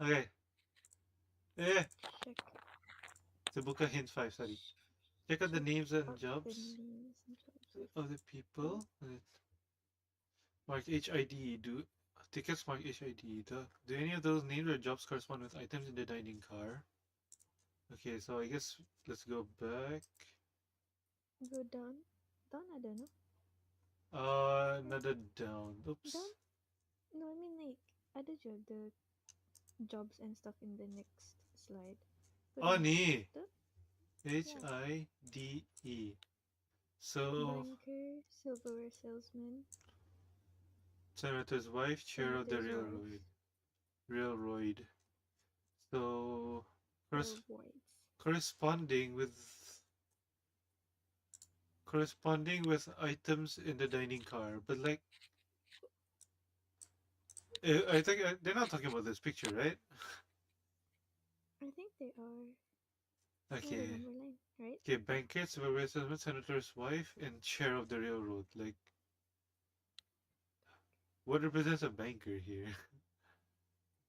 Okay. Eh, Check Sabuka hint 5, sorry. Check out the check names and out the jobs names and jobs of the of people. Mark HID. Do tickets mark HID? Do any of those names or jobs correspond with items in the dining car? Okay, so I guess let's go back. go down. Down, I don't know. Right? Another down. Down? Oops. No, I mean like other the jobs and stuff in the next slide. Go Oh, down. nee. Down? Yeah. HIDE. So, Banker, silverware salesman, senator's wife, chair of the senator's railroad. wife, Railroad. So, corres- railroads. corresponding with items in the dining car, but like I think they're not talking about this picture, right? I think they are. Oh, the Okay. number line, right? Okay, banquet, supervisor, senator's wife, and chair of the railroad. Like, what represents a banker here?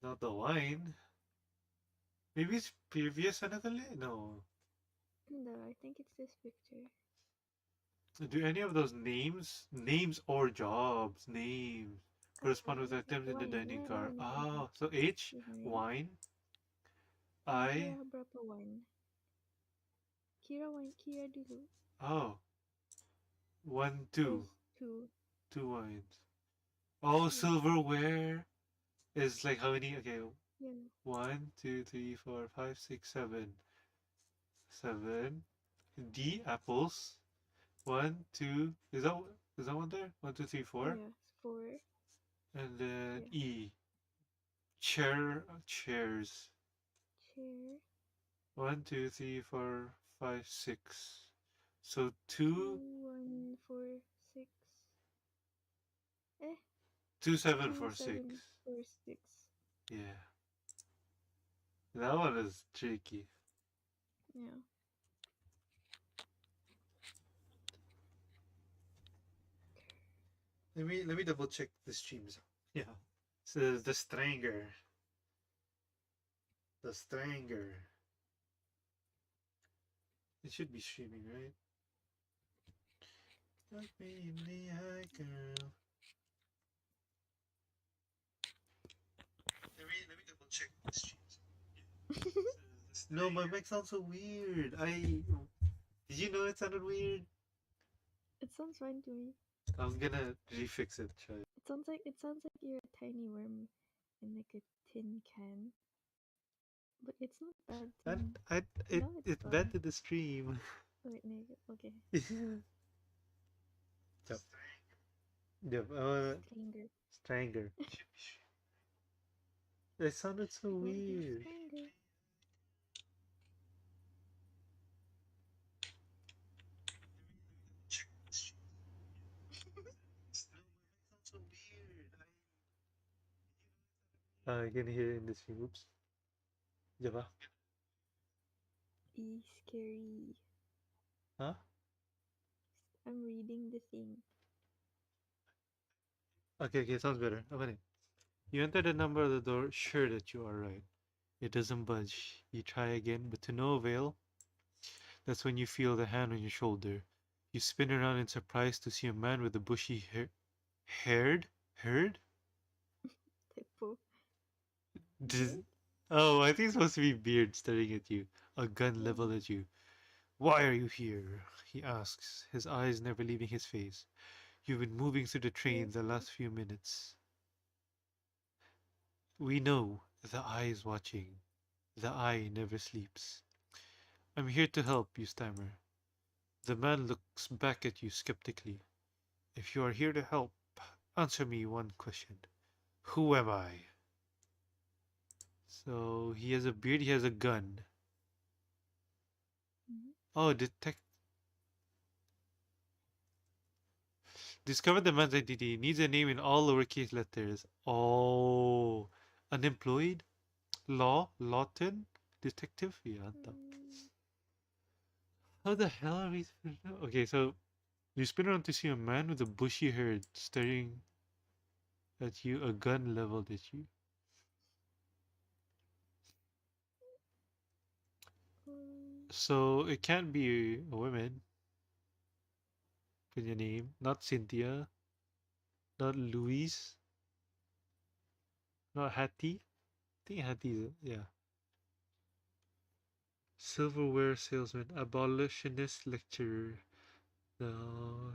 Not the wine. Maybe it's previous Anatole? No. No, I think it's this picture. Do any of those names or jobs, names, correspond with items in the Wine, dining wine, car? wine, wine. Ah, so H, Wine. wine, Kira I, berapa wine? Kira wine, Kira dulu. oh, one, There's two, two. two wines. Oh, Yeah. silverware is like how many? Okay, Yeah. one, two, three, four, five, six, seven. Seven. D, apples. One, two. Is that one there? One, two, three, four. Yeah. Four. And then Yeah. E, chairs. Chair. One, two, three, four, five, six. So Two, two, one, four, six. Eh. two, seven, Two, four, seven, six. four, six. Yeah, that one is tricky. Yeah. Let me double check the streams. Yeah. So the Stranger. The Stranger. It should be streaming, right? Like me in the eye, girl. Let me double check the streams. No, my mic sounds so weird. Did you know it sounded weird? It sounds fine to me. I'm gonna refix it, Chai. It sounds like you're a tiny worm in like a tin can. But it's not bad to And me. it No, it's it's bad fine. to the stream. Wait, no, okay. Yep. Yep. Stranger. Stranger. It sounded so It won't be weird. stranger. I can hear it in the stream. Oops. Java. Scary. Huh? I'm reading the thing. Okay, sounds better. Okay. You enter the number of the door, sure that you are right. It doesn't budge. You try again, but to no avail. That's when you feel the hand on your shoulder. You spin around in surprise to see a man with a bushy hair. Haired? Haired? Typo. Does, Beard? oh, I think it's supposed to be beard staring at you, a gun Yeah. leveled at you. Why are you here? He asks, his eyes never leaving his face. You've been moving through the train the last few minutes. We know the eye is watching. The eye never sleeps. I'm here to help, you stammer. The man looks back at you skeptically. If you are here to help, answer me one question. Who am I? So he has a beard, he has a gun. Mm-hmm. Oh, detect. Discover the man's identity. Needs a name in all lowercase letters. Oh, unemployed? Law? Lawton? Detective? Yeah. Mm, How the hell are we supposed to know? Okay, so you spin around to see a man with a bushy hair staring at you, a gun leveled at you. So it can't be a woman in your name. Not Cynthia. Not Louise. Not Hattie. I think Hattie is, yeah. Silverware salesman. Abolitionist lecturer. No.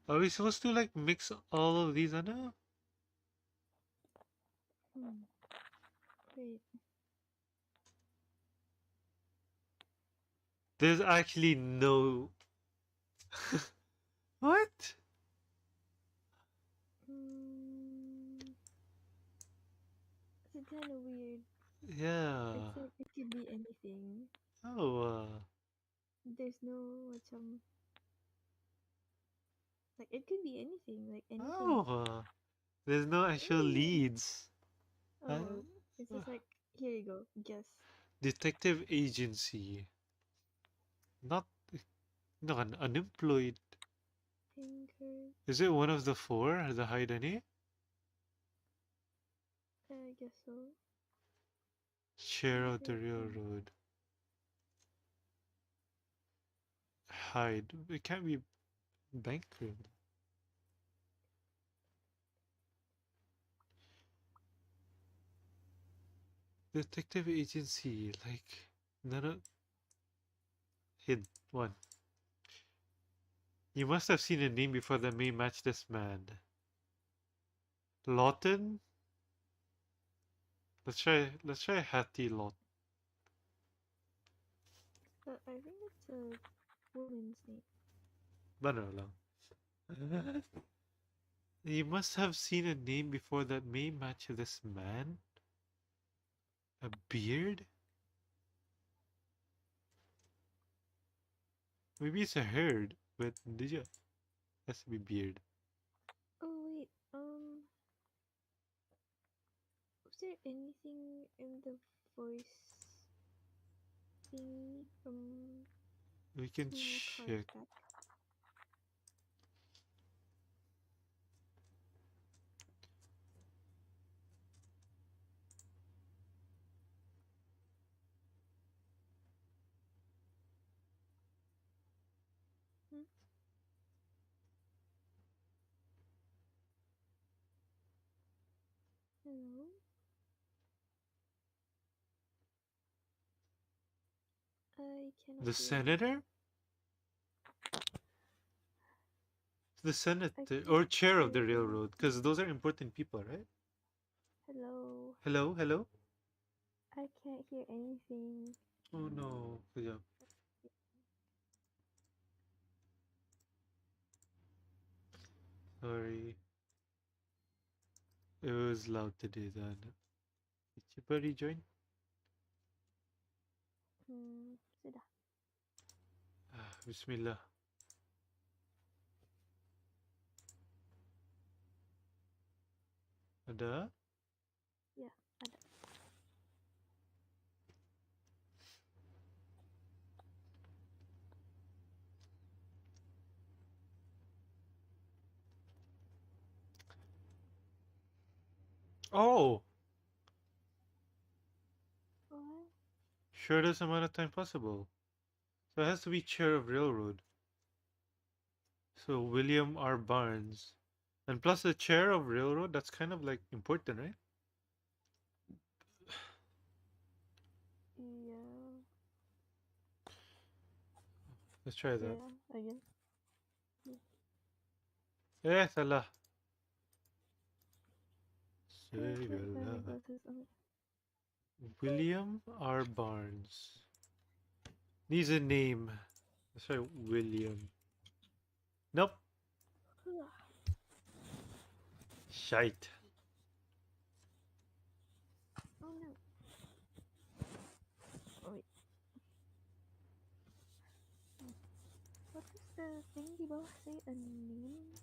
Are we supposed to like mix all of these? I know. Hmm. Wait. There's actually no. What? Mm, it's kind of weird. Yeah. It's like it could be anything. Oh. There's no like it could be anything. Like anything. There's no actual Really? leads. Uh, Oh, it's uh, just like here you go. Guess. detective agency. Not no unemployed. Pinker. Is it one of the four? The hide any? I guess so. Share of the Pinkerton. railroad. Hide. It can't be bankrupt. Detective agency. Like none of hid one. You must have seen a name before that may match this man. Lawton? Let's try Hattie Lot. But I think it's a woman's name. Banner lang. You must have seen a name before that may match this man. A beard? Maybe it's a herd, but did you? Has to be beard. Oh wait. Was there anything in the voice thingy from We can 2 cards check. back? Hmm? Hello? I cannot The hear you. senator? The I senator or can't chair of hear the railroad, because anything. those are important people, right? Hello? Hello, hello. I can't hear anything. Oh no. Yeah. Sorry. It was loud today then. Did you buddy join? Sudah. Bismillah. Ada? Ya, ada. Oh! What? Shortest amount of time possible. So it has to be chair of railroad. So William R. Barnes. And plus the chair of railroad, that's kind of like important, right? Yeah. Let's try that. Yeah, I guess. Salah. I can't find my Salah. glasses on. William R. Barnes. Needs a name. Let's try William. Nope. Shite. Oh no. Oh wait. What does the thing di bawah say? A name?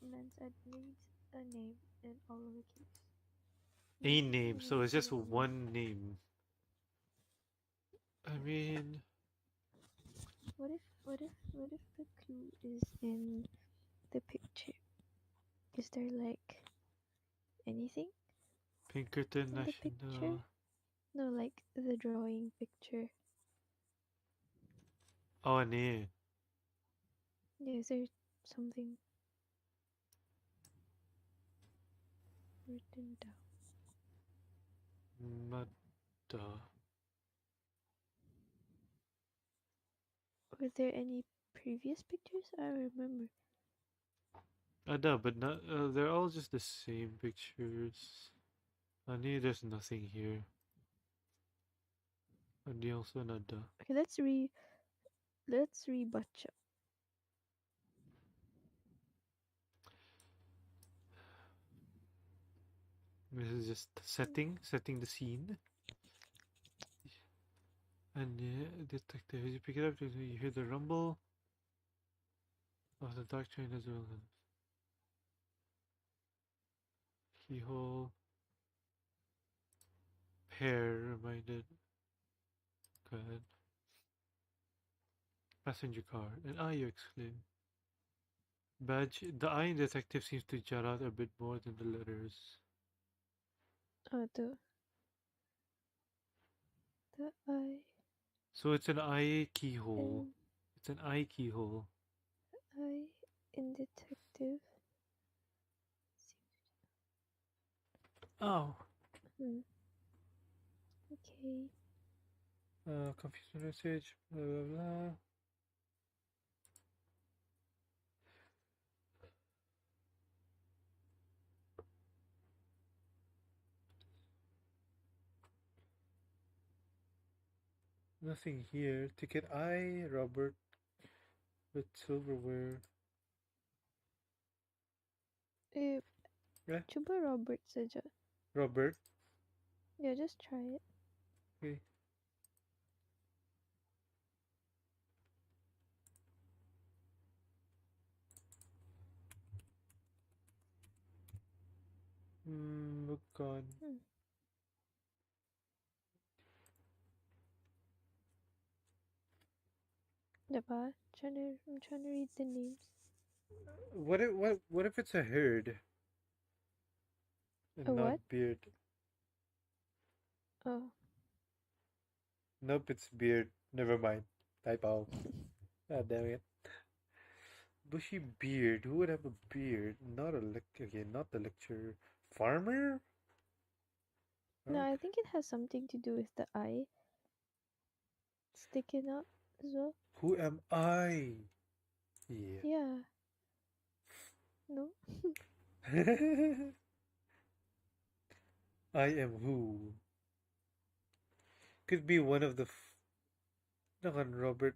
Men's ad needs a name in all lowercase. A What does name, it so it's say just a name? one name. I mean, What if the clue is in the picture? Is there like anything Pinkerton in the picture? National. No, like the drawing picture. Oh, nee. Yeah, is there something written down? Mada. Were there any previous pictures? I don't remember. Ada, but not, they're all just the same pictures. Ani, there's nothing here. Ani also nada. Okay, let's re-butcha. This is just setting the scene. And detective, as you pick it up, you hear the rumble of the dark train as well. Keyhole. Pair reminded. Go ahead. Passenger car. An eye, you exclaim. Badge. The eye in detective seems to jut out a bit more than the letters. Oh, the eye So it's an eye keyhole. in It's an eye keyhole. eye in detective. Oh. Hmm. Okay. Confusing message. Blah blah blah. Nothing here. Ticket I, Robert, with silverware. Yeah, Chuba Robert saja. Robert. Yeah, just try it. Okay. Look on. Diba? I'm trying to read the names. What if it's a herd A and not what? beard? Oh. Nope, it's beard. Never mind. Typo. God damn it. Bushy beard. Who would have a beard? Not a okay, not the lecturer. Farmer? No, Okay. I think it has something to do with the eye sticking out as well. Who am I? Yeah. Yeah. No? I am who? Could be one of the. Nakan Robert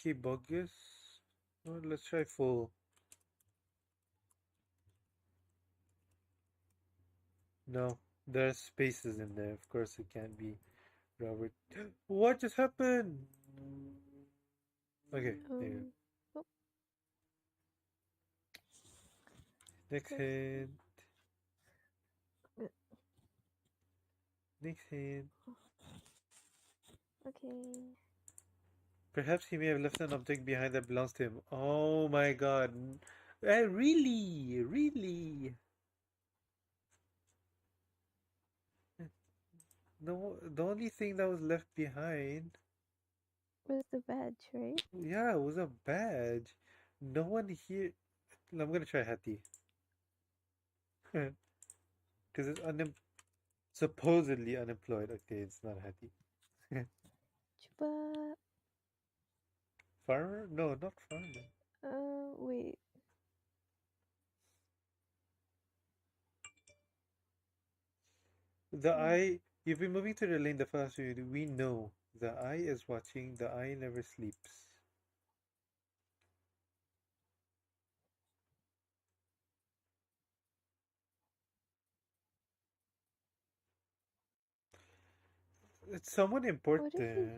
K. Bogus. Oh, let's try full. No, there's spaces in there. Of course, it can't be Robert. What just happened? Okay, there you Oh, go. Next that's hint. Next hint. okay. Perhaps he may have left an object behind that belongs to him. Oh my god. Really? Really? No, the only thing that was left behind, Was the badge, right? yeah, it was a badge. No one here. I'm gonna try Hattie. Because it's supposedly unemployed. Okay, it's not Hattie. Chuba. Farmer? No, not farmer. Wait. The eye. You've been moving to the lane the faster you do. We know. The eye is watching. The eye never sleeps. It's someone What if you important.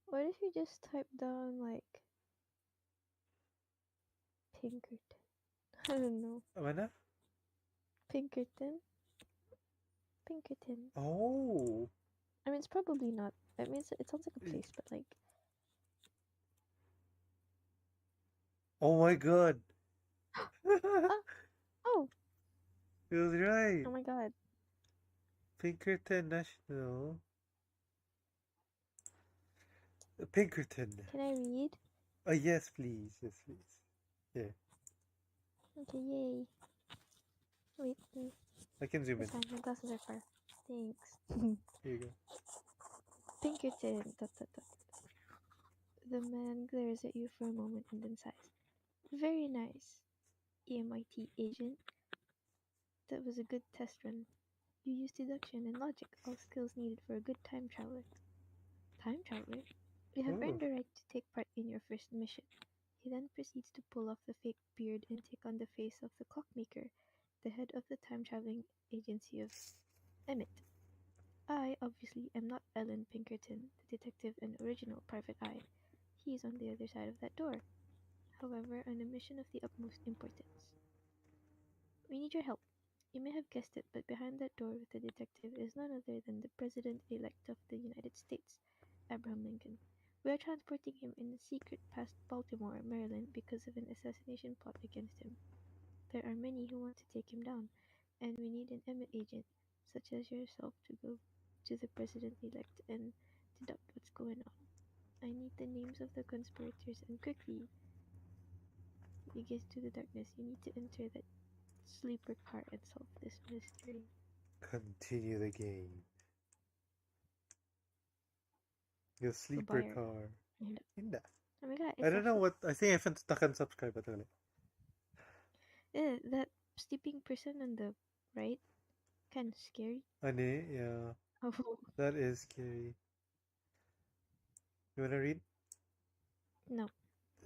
what if you just type down like Pinkerton? I don't know. Mana? Pinkerton? Pinkerton. Oh. I mean, it's probably not. I mean, it sounds like a place, but like. Oh my god. Ah! Oh! He was right. Oh my god. Pinkerton National. Pinkerton. Can I read? Yes, please. Yes, please. Yeah, Okay, yay. Wait, I can zoom in. it's fine. My glasses are far. Thanks. Here you go. Pinkerton. Dot, dot, dot. The man glares at you for a moment and then sighs. Very nice, EMIT agent. That was a good test run. You used deduction and logic, all skills needed for a good time traveler. Time traveler? You have Oh, earned the right to take part in your first mission. He then proceeds to pull off the fake beard and take on the face of the clockmaker, the head of the time traveling agency of Emmett. I, obviously, am not Ellen Pinkerton, the detective and original Private Eye. He is on the other side of that door. However, on a mission of the utmost importance. We need your help. You may have guessed it, but behind that door with the detective is none other than the President-elect of the United States, Abraham Lincoln. We are transporting him in secret past Baltimore, Maryland, because of an assassination plot against him. There are many who want to take him down, and we need an Emmett agent, such as yourself, to go to the President-elect and deduct what's going on. I need the names of the conspirators, and quickly. You gaze to the darkness. You need to enter that sleeper car and solve this mystery. continue the game. Your sleeper Buyer. car. And, Hindi. oh my god, I it's don't know what. I think I haven't taken subscribe actually. that sleeping person on the right, kind of scary. Ani, yeah, Oh, that is scary. You wanna read? no.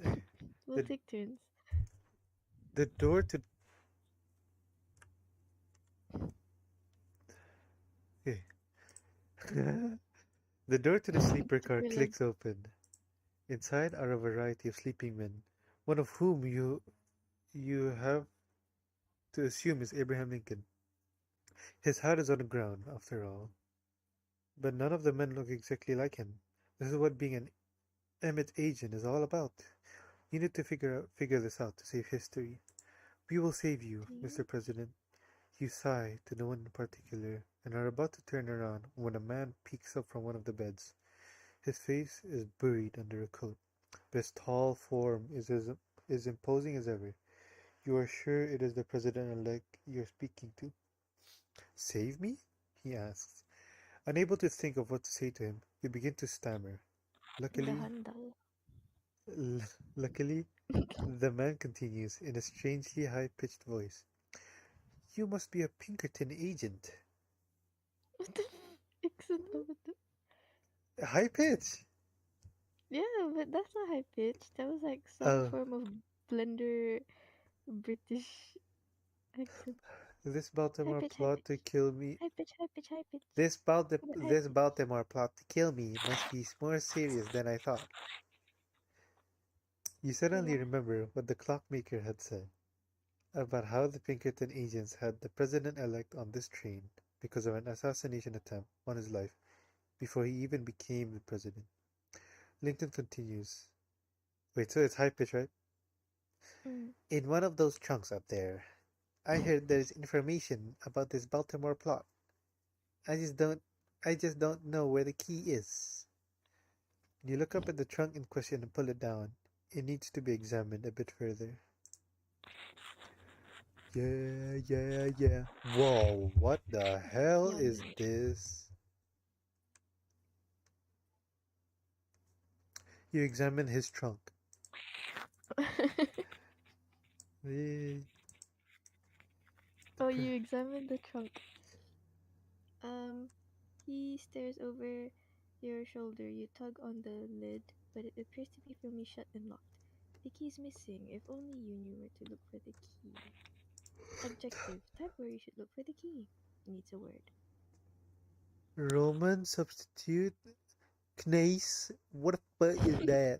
Okay. We'll The take turns. the door to okay. The door to the sleeper car Super clicks open. Inside are a variety of sleeping men, one of whom you have to assume is Abraham Lincoln. His hat is on the ground, after all. But none of the men look exactly like him. This is what being an Emmett agent is all about. You need to figure this out to save history. We will save you, Mr. President. You sigh to no one in particular and are about to turn around when a man peeks up from one of the beds. His face is buried under a coat, but his tall form is as imposing as ever. You are sure it is the president-elect you're speaking to. Save me? He asks. Unable to think of what to say to him, you begin to stammer. Luckily, Dahan-dal. luckily, the man continues in a strangely high-pitched voice. You must be a Pinkerton agent. What the accent of it? High pitch? Yeah, but that's not high pitched. That was like some Oh, form of blender British accent. this High Baltimore pitch, high plot to pitch. kill me. High pitch, high pitch, high pitch. But high This pitch. Baltimore plot to kill me must be more serious than I thought. You suddenly Yeah. remember what the clockmaker had said about how the Pinkerton agents had the president-elect on this train because of an assassination attempt on his life before he even became the president. Lincoln continues. Wait, so it's high pitch, right? Mm. In one of those trunks up there, I heard there's information about this Baltimore plot. I just don't I just don't know where the key is. You look up at the trunk in question and pull it down. It needs to be examined a bit further. Yeah. Whoa, what the hell is Yummy. this? You examine his trunk. Eh, Oh, you examined the trunk. He stares over your shoulder. You tug on the lid, but it appears to be firmly shut and locked. The key is missing. If only you knew where to look for the key. Objective. Type where you should look for the key. Needs a word. Roman substitute? Kneis? What the fuck is that?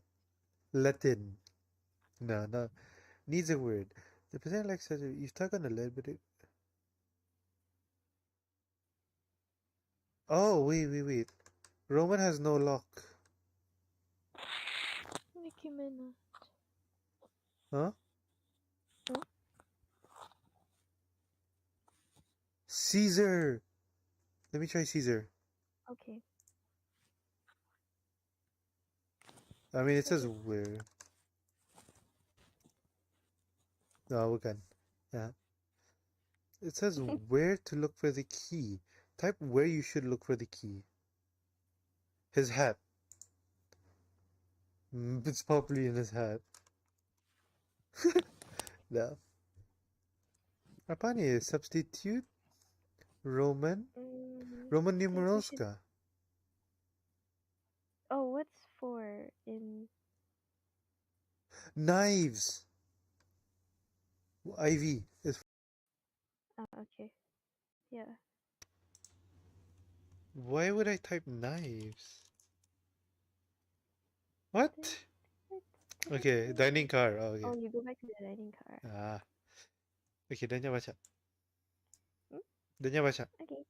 Latin. No. Needs a word. The present like says you tug on the lid, but it. Oh, wait. Roman has no lock. Nicki Minaj. Huh? Huh? Caesar! Let me try Caesar. Okay. I mean, it What says is where. No, bukan. Yeah. It says where to look for the key. Type where you should look for the key. His hat. It's probably in his hat. No. Apa ni? Substitute? Roman? Roman think we numerals should. ka? Oh, what's for in? Knives! IV is. Okay. Yeah. Why would I type knives? Dun, What? dun, Okay, dun. dining car. Oh, okay. Oh, you go back to the dining car. Ah. Okay, dan niya baca. Hmm? Dan niya baca. Okay.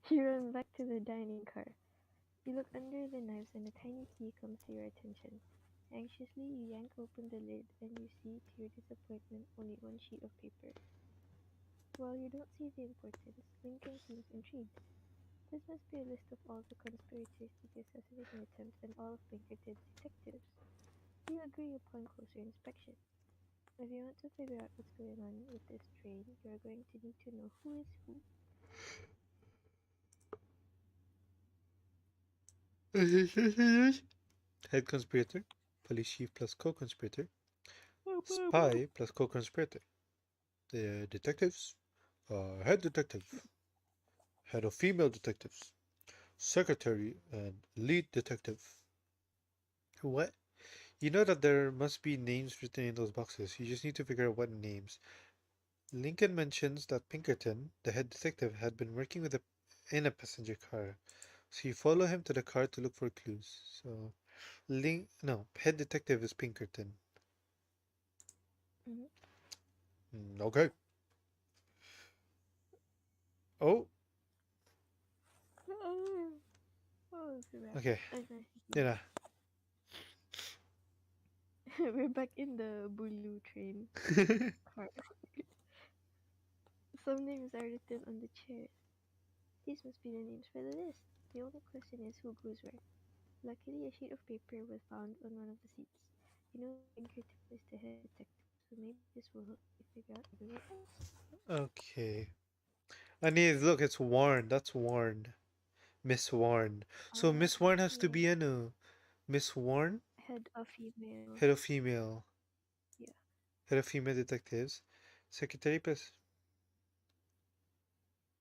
You run back to the dining car. You look under the knives and a tiny key comes to your attention. Anxiously, you yank open the lid and you see, to your disappointment, only one sheet of paper. While you don't see the importance, Lincoln seems intrigued. This must be a list of all the conspirators to the assassination attempt and all of Pinkerton's detectives. You agree upon closer inspection. If you want to figure out what's going on with this train, you are going to need to know who is who. Head conspirator, police chief plus co-conspirator, spy plus co-conspirator. The detectives, head detective, head of female detectives, secretary, and lead detective. What? You know that there must be names written in those boxes. You just need to figure out what names. Lincoln mentions that Pinkerton, the head detective, had been working in a passenger car. So you follow him to the car to look for clues. So, head detective is Pinkerton. Mhm. Okay. Oh, Oh, so bad. okay. That's nice to see. Yeah. We're back in the Bulu train car. Some names are written on the chairs. These must be the names for the list. The only question is who goes where. Luckily, a sheet of paper was found on one of the seats. You know Pinkerton is the head detective, so maybe this will help you figure out everyone else. Okay. I need look. It's Warren. That's Warren. Miss Warren. So Uh, Miss Warren has to yeah. be in a Miss Warren, Head of female. head of female, Yeah. head of female detectives, secretary plus.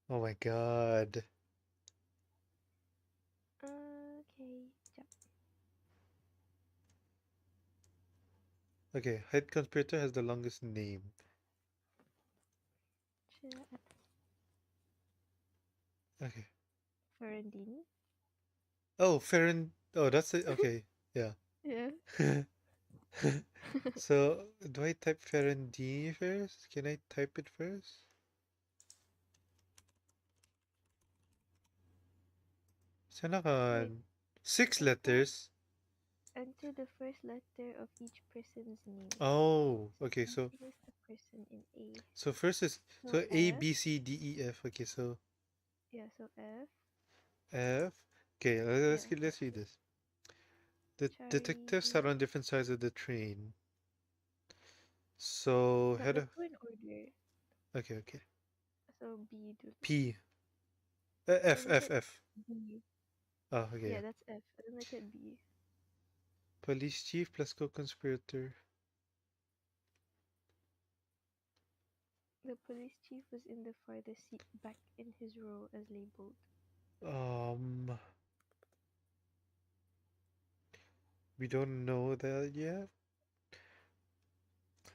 Oh my God. Okay. Jump. Okay, head conspirator has the longest name. Okay. Ferrandini. Oh, Farron. Oh, that's it. Okay. Yeah. Yeah. So, do I type Ferrandini first? Can I type it first? Sana Wait. kan? Six Enter letters. enter the first letter of each person's name. Oh, So okay. So, something is the person in A. so first is So so A F. B C D E F. Okay, so Yeah. So F. F. Okay, Yeah. let's read this. The Charlie. detectives sat on different sides of the train. So But head let's of. go in order. Okay, okay. So B. P. So F let's F hit F. B. Oh, okay. Yeah, Yeah. that's F. And then let's hit B. Police chief plus co-conspirator. The police chief was in the farthest seat back in his row as labeled. Um, we don't know that yet.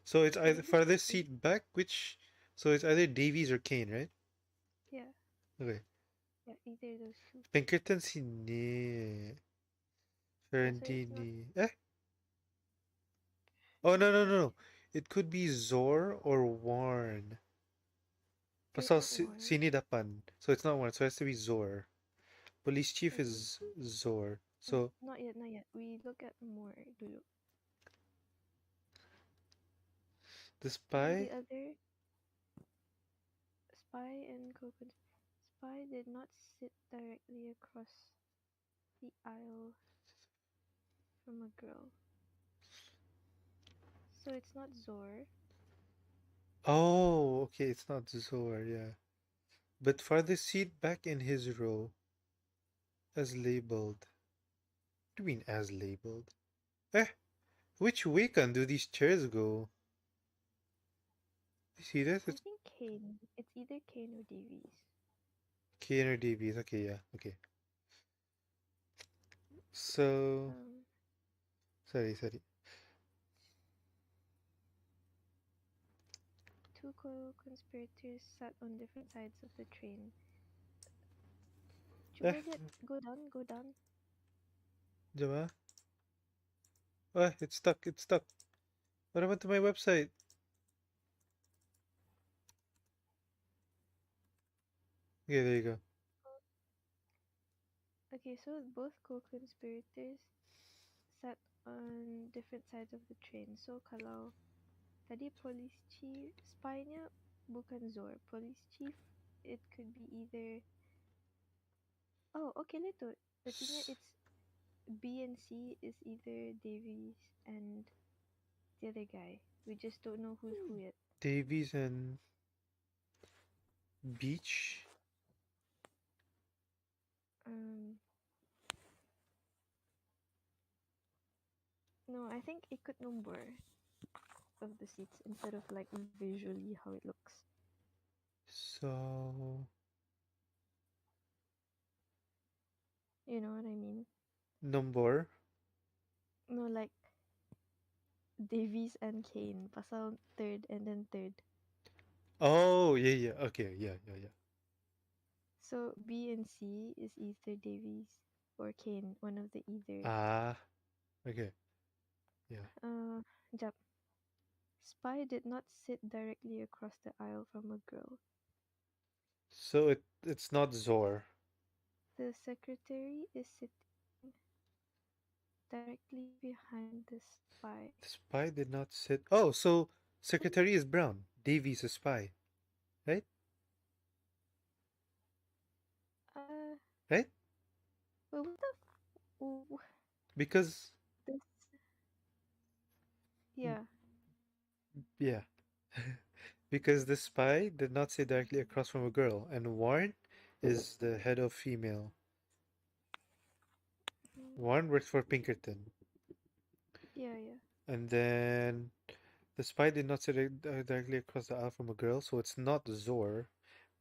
So it's Can either we just farther wait? seat back, which so it's either Davies or Kane, right? Yeah. Okay. Yeah, either those two. Pinkerton sini. So it's not Ferentini. Eh? Oh no no no no. It could be Zor or Warren. it's Pasal not Warren. sini dapan. So it's not Warren, so it has to be Zor. Police chief Okay. is Zor. Mm, So not yet, not yet. We look at more dulu. the And spy? the other Spy did not sit directly across the aisle from a girl. So it's not Zor. Oh, okay, it's not Zor, yeah. But farthest seat back in his row, as labeled. What do you mean as labeled? Eh, which way can do these chairs go? You see this? I It's think Kane. It's either Kane or Davies. Kane or Davies. Okay, yeah, okay. So, Um, sorry. two co-conspirators sat on different sides of the train. Eh, Go down. Jama? It's stuck. What happened to my website? Okay, there you go. Okay, so both co-conspirators sat on different sides of the train. So kalau tadi police chief, spy-nya bukan Zor. Police chief, it could be either. Oh, okay, Leto. Artinya S- it's B and C is either Davies and the other guy. We just don't know who's who yet. Davies and Beach. Um, no, I think ikut number of the seats instead of like visually how it looks. So, You know what I mean? number. No, like Davies and Kane, pasal third and then third. Oh, yeah. Okay, yeah. So B and C is either Davies or Kane, one of the either. Ah, okay. Yeah. Jap. Spy did not sit directly across the aisle from a girl. So it's not Zor. The secretary is sitting directly behind the spy. The spy did not sit. Oh, so secretary is Brown. Davies is spy, right? Uh, Right? well, what the? Because This, yeah. yeah, because the spy did not sit directly across from a girl, and Warren is the head of female. Mm, Warren works for Pinkerton, yeah. and then the spy did not sit directly across the aisle from a girl, so it's not Zor.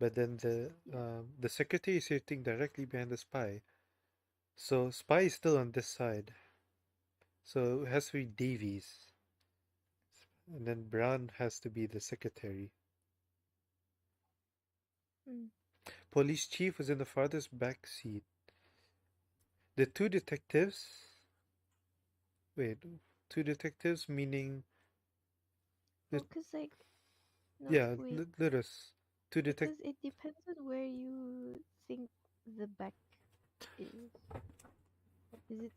But then the secretary is sitting directly behind the spy, so spy is still on this side. So it has to be Davies, and then Brown has to be the secretary. Mm. Police chief was in the farthest back seat. The two detectives. Wait, two detectives meaning the No, cause like no, yeah, wait, let us two detect. because it depends on where you think the back is. Is it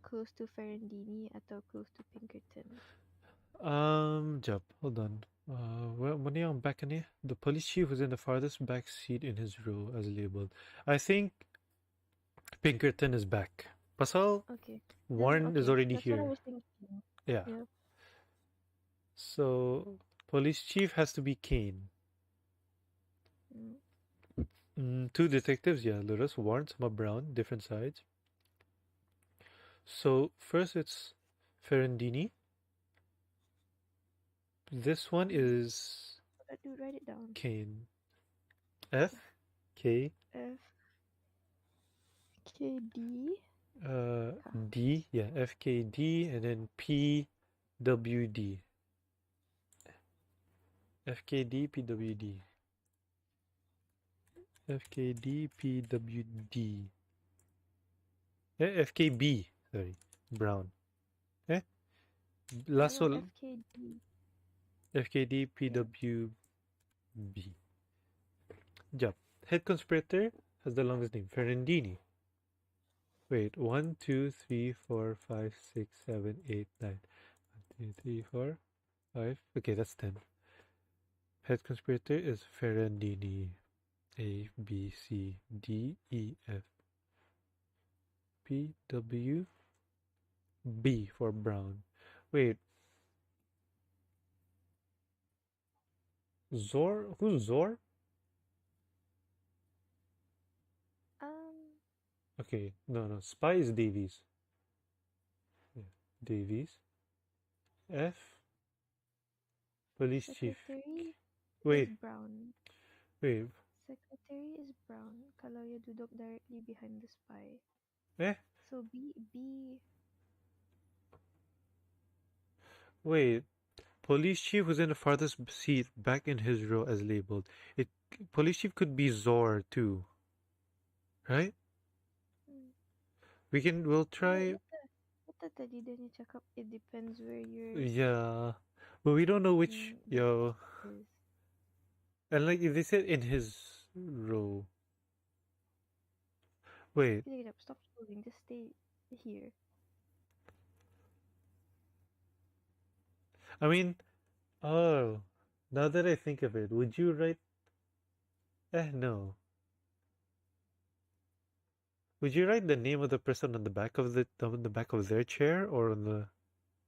close to Ferrandini atau close to Pinkerton? Job. Hold on. When yung back ni? The police chief was in the farthest back seat in his row as labeled. I think Pinkerton is back. Pasal Okay. Then Warren is okay, already that's what I here. was thinking. Yeah. Yeah. So police chief has to be Kane. Two detectives, yeah, Lewis, Warren, some Brown, different sides. So first it's Ferrandini. This one is Dude, write it down. Kane. F K F K D. D, yeah, F K D, and then P W D. F K D P W D. F K D P W D. F K B, sorry, Brown. Eh? Last No, one, FKD. F K D P Yeah. W B. Job. Head conspirator has the longest name, Ferrandini. Wait, 1, 2, 3, 4, 5, 6, 7, 8, 9. 1, 2, 3, 4, 5. Okay, that's 10. Head conspirator is Ferrandini. A, B, C, D, E, F, P, W, B for Brown. Wait, Zor? Who's Zor? Um, Okay, no. Spy is Davies. Yeah. Davies. F, police chief. secretary is Wait, brown. wait. Secretary is brown. Kalau you duduk directly behind the spy. Eh? So B. Wait. Police chief was in the farthest seat back in his row as labeled. It police chief could be Zor too, right? Hmm. We'll try. What tadi dia ni cakap? It depends where your Yeah, but we don't know which. Yo, is. and like if they said in his row. Wait, Kejap, stop scrolling. Just stay here. I mean, oh, now that I think of it, would you write? No. Would you write the name of the person on the back of on the back of their chair or on the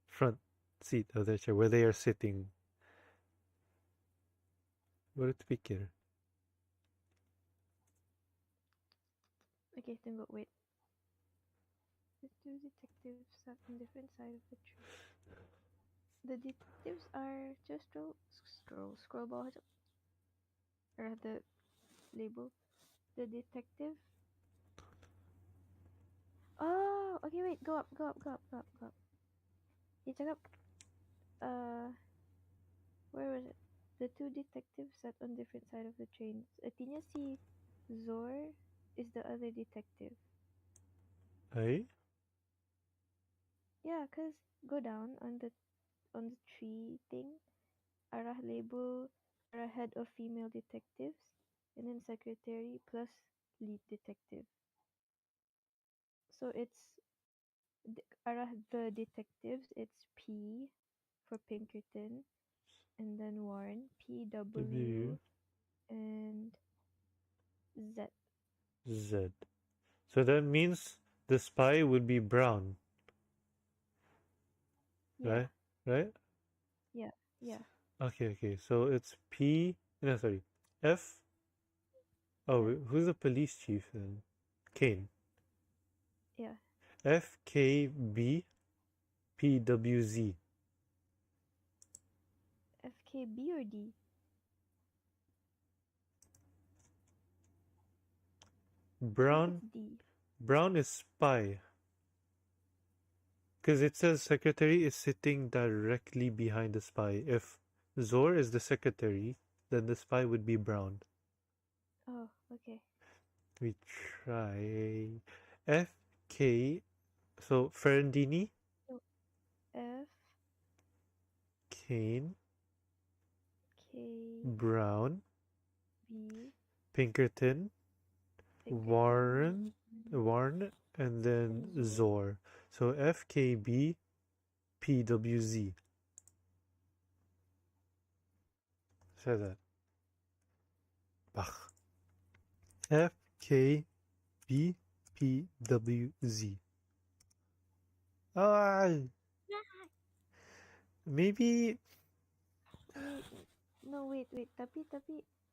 front seat of their chair where they are sitting? Baru terfikir. Okay, tunggu, wait. The two detectives sat on different sides of the tree. The detectives are just scroll bawah jap. Or the label. The detective. Oh, okay, wait. Go up. Dia cakap, where was it? The two detectives sat on different side of the train. Artinya si Zor is the other detective. Hey? Yeah, cause go down on the tree thing. Arah label, arah head of female detectives, and then secretary plus lead detective. So it's arah the detectives. It's P for Pinkerton, and then Warren, W PW, and Z. Z. So that means the spy would be brown, Yeah, right? Right? yeah. Okay. So it's P. No, sorry. F. Oh, Yeah. who's the police chief then? Kane. Yeah. F K B P W Z. FKB or D? I think Brown. it's D. Brown is spy. Because it says secretary is sitting directly behind the spy. If Zor is the secretary, then the spy would be brown. Oh, okay. We try F K. So Ferrandini, So F Kane, K Brown, B Pinkerton, Pinkerton Warren, and then and Zor. Zor. So FKB PWZ. Say that. Bach. FKB PWZ. Ah, maybe. Wait, no, wait. Tapi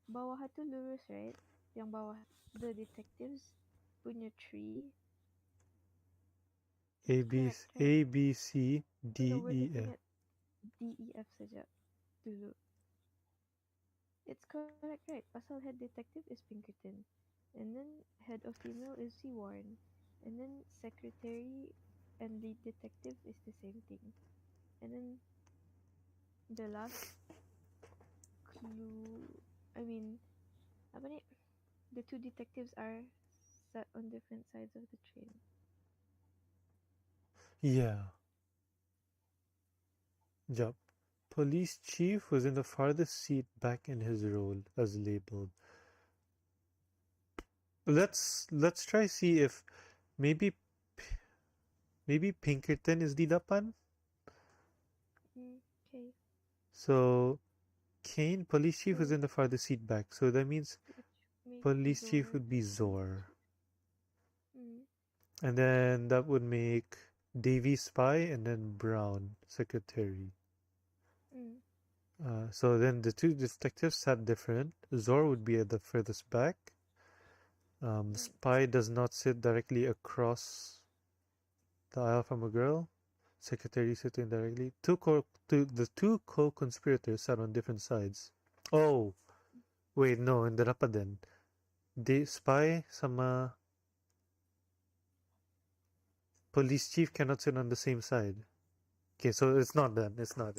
bawah tu lurus, right? Yang bawah the detectives punya tree. A It's B correct, right? A B C No, D we're E looking F. at DEF saja dulu. It's correct, right? Pasal head detective is Pinkerton. And then head of female is C. Warren. And then secretary and lead detective is the same thing. And then the last clue, I mean, apa ni? The two detectives are sat on different sides of the train. Yeah. Yup. Police chief was in the farthest seat back in his role as labeled. Let's try see if maybe maybe Pinkerton is di depan. Okay. So Kane, police chief is So, in the farthest seat back, so that means which makes police chief Zor would be the police Zor. chief. Mm, And then that would make Davy spy and then Brown secretary. mm, So then the two detectives sat different. Zor would be at the furthest back. mm, Spy does not sit directly across the aisle from a girl. Secretary sitting directly. The two co-conspirators sat on different sides. Oh, wait, no, hindi na pa din. The spy sama police chief cannot sit on the same side. Okay, so it's not then. It's not.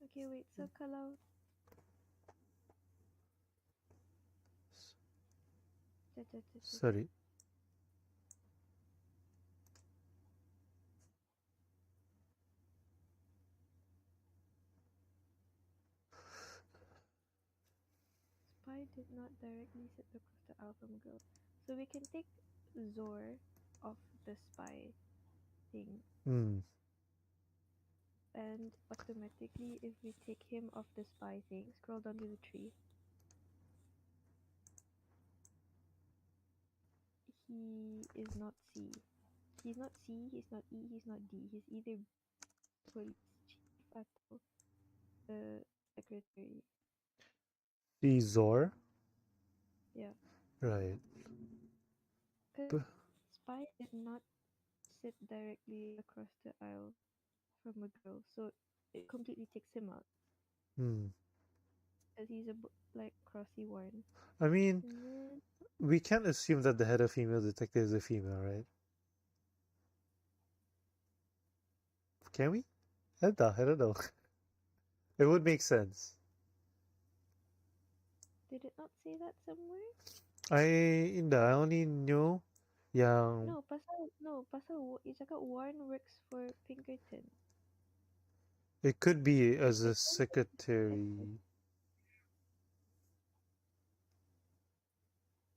Okay, wait. So kalau da, da, da, da, da. Sorry. Spy did not directly sit across the aisle from a girl, so we can take Zor off the spy thing, Hmm. and automatically, if we take him off the spy thing, scroll down to the tree. He is not C. He's not C, he's not E, he's not D. He's either police chief atau the secretary. The Zor. Yeah. Right. Because spy did not sit directly across the aisle from a girl, so it completely takes him out. Hmm. Because he's a like crossy one. I mean, And then we can't assume that the head of female detective is a female, right? Can we? I don't know. It would make sense. did it not say that somewhere? I only knew yang No, pasal you cakap Warren works for Pinkerton. it could be as a Pinkerton is detective. secretary.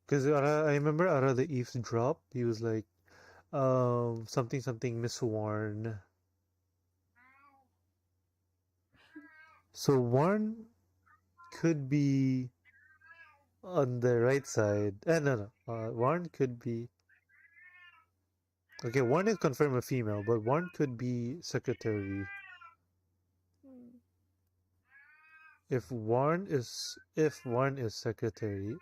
Because I remember out of the eavesdrop, he was like, something Miss Warren. So Warren could be on the right side. No. Warren could be. Okay, Warren is confirmed a female, but Warren could be secretary. Hmm. If Warren is secretary,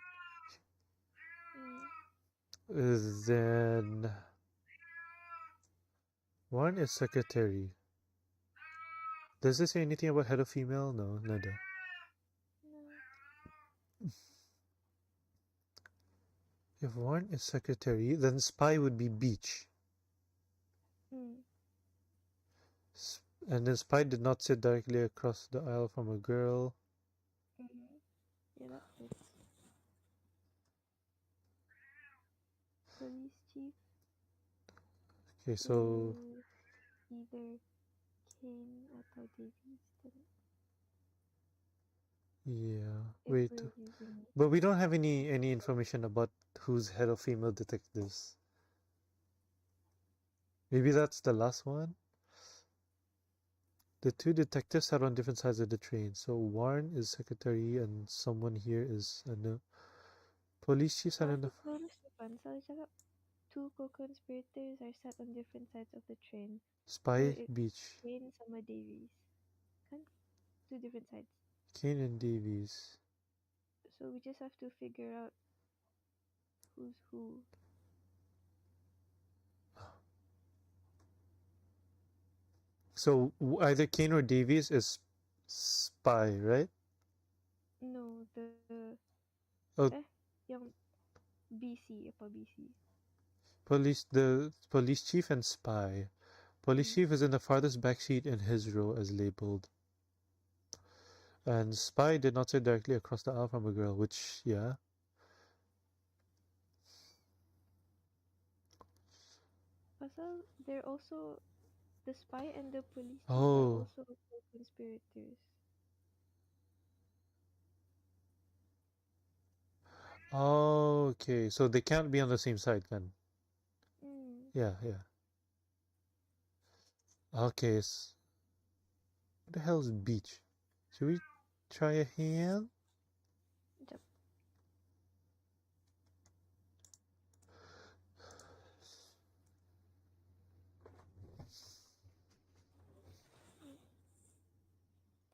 Hmm. then Warren is secretary. Does this say anything about head of female? No, nada. No. If Warren is secretary, then spy would be Beach. Hmm. And then spy did not sit directly across the aisle from a girl. Mm-hmm. Yeah, that fits. Police chief Okay, so is either Kane atau Davies. Then yeah, if wait. we're using But we don't have any information about who's head of female detectives. Maybe that's the last one. The two detectives sat on different sides of the train. So Warren is secretary, and someone here is no. Police chief sat so on the aku bonus depan. So I cakap two co-conspirators are sat on different sides of the train. So spy it's Beach. Kane sama Davies. Kan? Two different sides. Kane and Davies. So we just have to figure out who's who. So either Kane or Davies is spy, right? No, Oh, yang BC apa BC? the police chief and spy. Police chief is in the farthest back seat in his row as labeled. And spy did not sit directly across the aisle from a girl, which, yeah. Pasal they're also the spy and the police chief are Oh, also co-conspirators. okay. So they can't be on the same side then. Mm. Yeah. Okay. What the hell is beach? Should we Try a hand. Jump.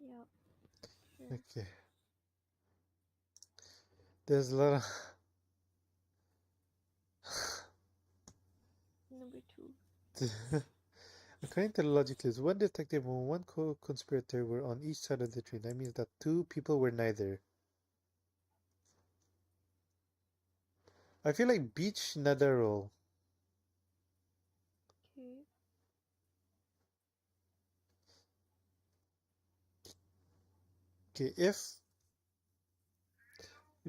Yep. Sure. Okay. There's a lot of. Number 2. According to the logic is one detective and one co-conspirator were on each side of the train. That means that two people were neither. I feel like beach Nadarro. Okay. Okay, if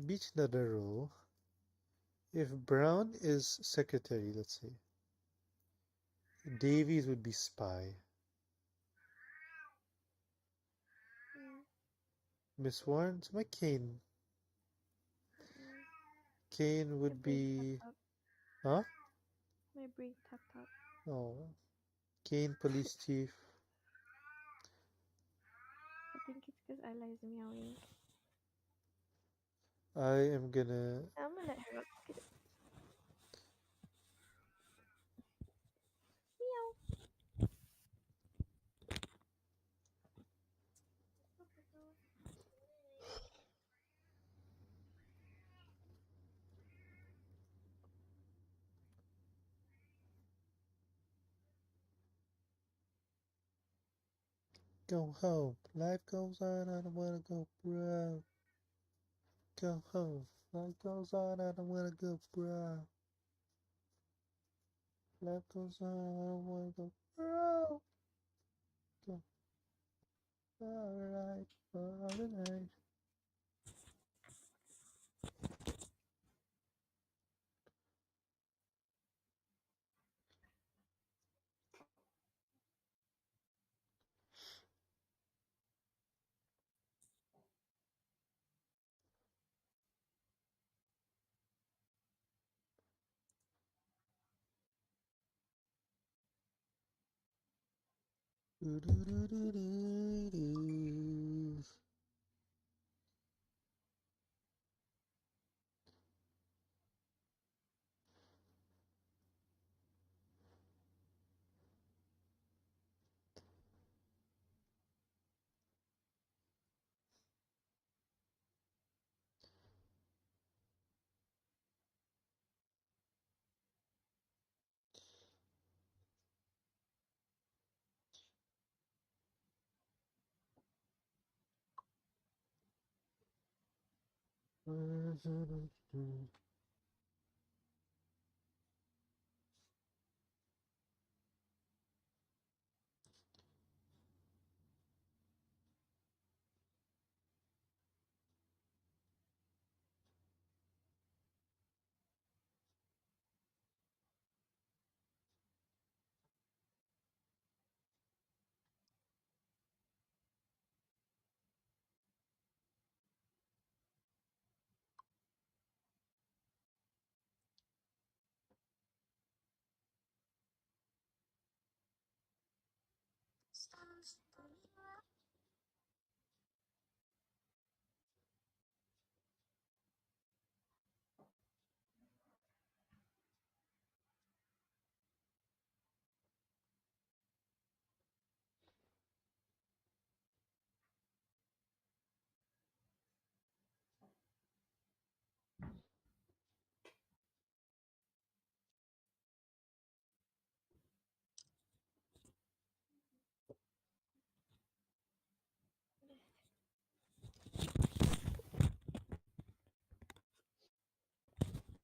beach Nadarro, if Brown is secretary, let's say, Davies would be spy. Mm, Miss Warren's my Kane. mm. Kane My would brain be, tapped out. huh? My brain tapped out. Oh, Kane police chief. I think it's because Ella is meowing. I am gonna. I'm gonna let her out. Get it. Meow. Go home. Life goes on. I don't wanna go, bro. Go home. Life goes on. I don't wanna go, bro. Life goes on. I don't wanna go, bro. Go. Alright. Alright. Do, do, do, do, do, do.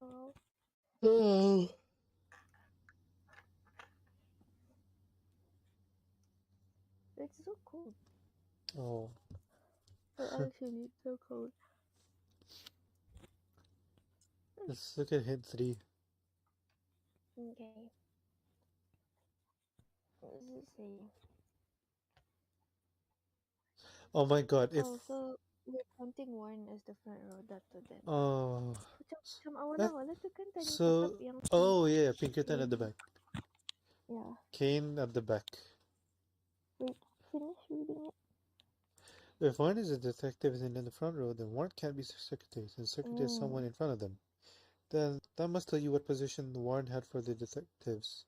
Oh, Oh. it's so cold. Oh. Actually, it's so cold. Let's look at hint 3. Okay. What does it say? Oh my god, if. Oh, so we're counting Warren as the front row, that to them. Oh. Macam awal That, awal tu kan tanya cakap so. yang Oh, yeah, Pinkerton at the Kane. back. Yeah. Kane at the back. Wait, finish reading it. If Warren is a detective and in the front row, then Warren can't be secretary, since secretary is someone Mm. in front of them. Then that must tell you what position Warren had for the detectives.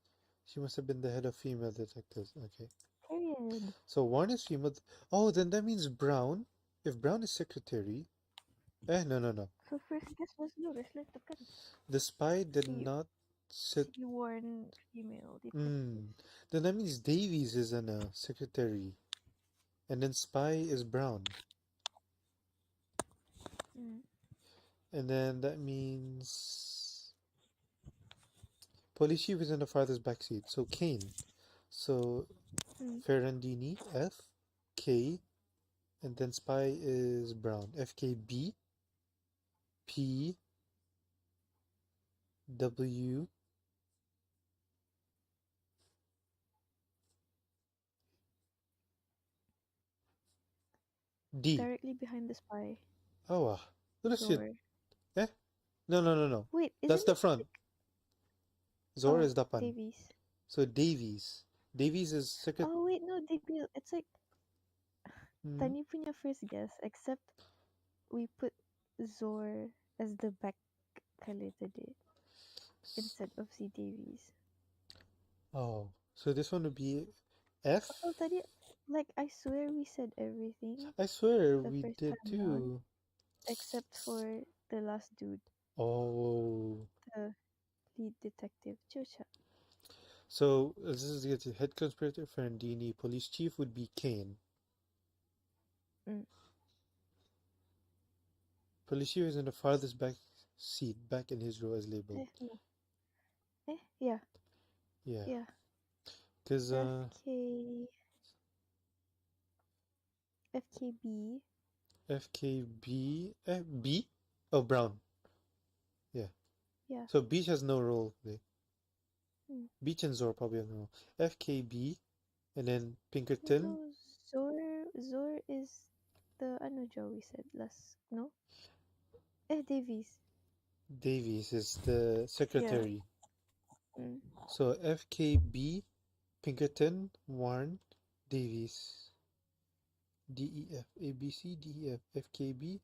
She must have been the head of female detectives. Okay. Period. So Warren is female. Oh, then that means Brown. If Brown is secretary. No. So first guess was Loris Leftokan. The spy did She not sit. she worn female detective. Hmm. Then that means Davies is an secretary. And then spy is Brown. Mm. And then that means police chief is in the farthest back seat. So Kane. So Mm. Ferrandini, F, K, and then spy is Brown. FKB, P, W, D. Directly behind the spy. Oh, let's see. Zor. Eh? No. Wait, That's isn't the it front. Zor oh is Dapan. Davies? So Davies. Davies is second. Oh wait, no, Davies. It's like Hmm? Tani punya first guess, except we put Zor as the back kali tadi instead of si Davies. Oh, so this one would be F? Oh, tadi, like I swear we said everything I swear the we first did time round, too. except for the last dude, Oh. the lead detective, Chucha. So this is get to head conspirator Ferrandini. Police chief would be Kane. Mm. Police chief is in the farthest back seat, back in his row as labeled. No. Yeah, Yeah. yeah. Because FK, FKB. FKB B? Oh, Brown. Yeah. Yeah. So Beach has no role today. Mm. Beach and Zor probably have no role. FKB and then Pinkerton. No, Zor is the ano Joe we said last. No? Davies. Davies is the secretary. Mm. So FKB, Pinkerton, Warren, Davies. DEF, ABC, DEF, FKB,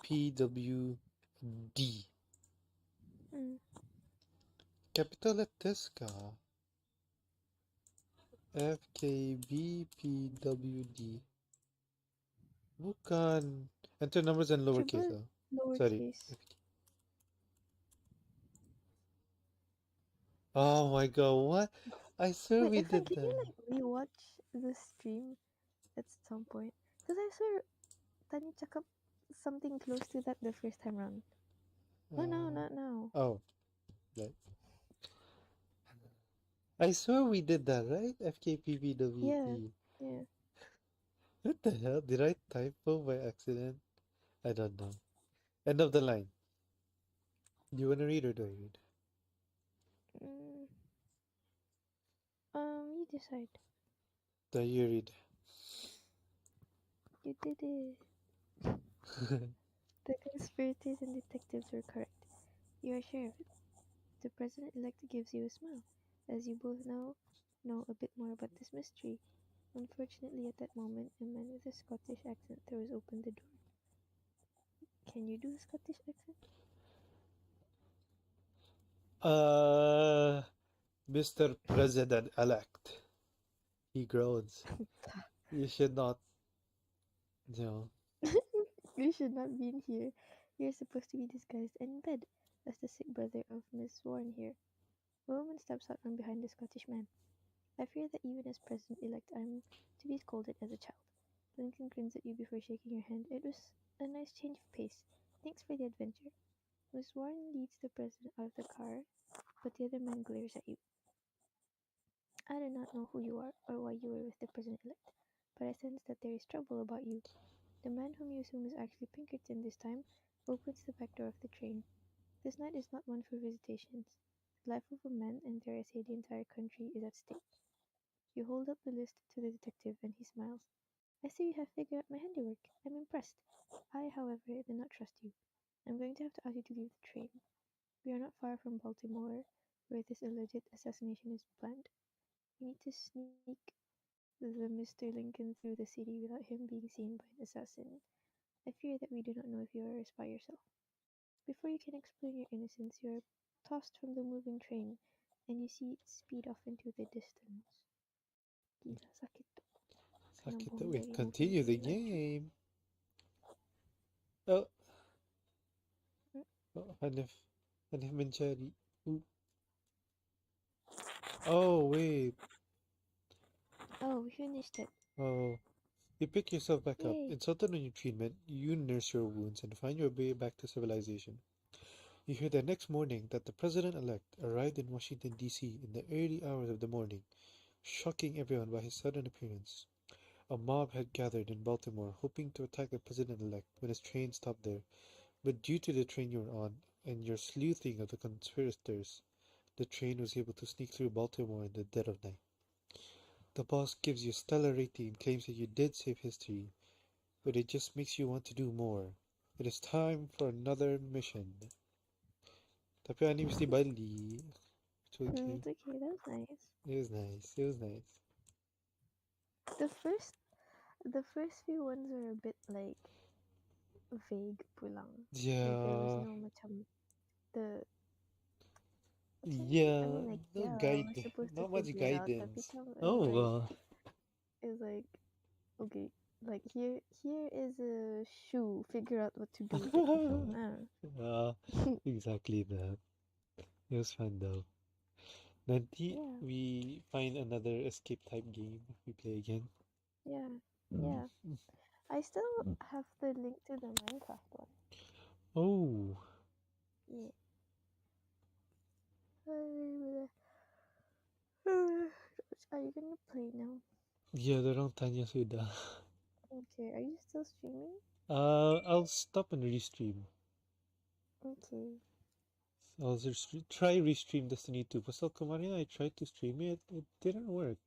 PWD. Mm. Capital letters ka. FKB, PWD. Bukan. Enter numbers in lowercase. Triple Sorry. lowercase. Oh my god, what? I swear Wait, we if I did can you that. like rewatch the stream at some point? Because I swear Tani cakap something close to that the first time round. Oh no, Uh, not now. oh, right. I swear we did that, right? Yeah, FKPBWD. yeah. What the hell? Did I typo by accident? I don't know. End of the line. Do you want to read or do I read? Mm, you decide. Do you read? You did it. The conspirators and detectives were correct. You are sure of it. The president-elect gives you a smile, as you both now know a bit more about this mystery. Unfortunately, at that moment, a man with a Scottish accent throws open the door. Can you do a Scottish accent? Uh, Mr. President-elect. He groans. You should not, you know. You should not be in here. You're supposed to be disguised and in bed, as the sick brother of Miss Warren here. A woman steps out from behind the Scottish man. I fear that even as president-elect I am to be scolded as a child. Lincoln grins at you before shaking your hand. It was a nice change of pace. Thanks for the adventure. Miss Warren leads the president out of the car, but the other man glares at you. I do not know who you are or why you were with the president-elect, but I sense that there is trouble about you. The man whom you assume is actually Pinkerton this time opens the back door of the train. This night is not one for visitations. The life of a man, and dare I say the entire country, is at stake. You hold up the list to the detective, and he smiles. I see you have figured out my handiwork. I'm impressed. I, however, do not trust you. I'm going to have to ask you to leave the train. We are not far from Baltimore, where this alleged assassination is planned. You need to sneak the Mr. Lincoln through the city without him being seen by an assassin. I fear that we do not know if you are a spy yourself. Before you can explain your innocence, you are tossed from the moving train, and you see it speed off into the distance. Gila, sakit to. Sakit Kanang to. buong Wait, daging mo continue the pag-ilag siya. game. Oh, Mm. oh Hanif Manchari. Ooh. Oh, wait. Oh, we finished it. Oh. You pick yourself back up, Yay! insulted on your treatment, you nurse your wounds and find your way back to civilization. You hear the next morning that the president-elect arrived in Washington, D.C. in the early hours of the morning, shocking everyone by his sudden appearance. A mob had gathered in Baltimore, hoping to attack the president-elect when his train stopped there, but due to the train you were on and your sleuthing of the conspirators, the train was able to sneak through Baltimore in the dead of night. The boss gives you a stellar rating and claims that you did save history, but it just makes you want to do more. It is time for another mission. Tapi ani mesti balik. It's okay. It's okay, that was nice. It was nice. It was nice. The first the first few ones were a bit like vague pulang. Like there was Yeah. no macam the what's it? I Yeah. mean like No we're guide. supposed to Not much figure it out, but guidance. become Oh. it was like okay, like here is a shoe. Figure out what to do with it. Yeah. Exactly that. It was fun though. Nanti Yeah, we find another escape type game. We play again. yeah, yeah. I still have the link to the Minecraft one. Oh. Yeah. Are you gonna play now? Ya, dorang tanya sudah. Okay, are you still streaming? I'll stop and restream. Okay. I'll try restream Destiny 2. Pasal kemarin I tried to stream it, it didn't work.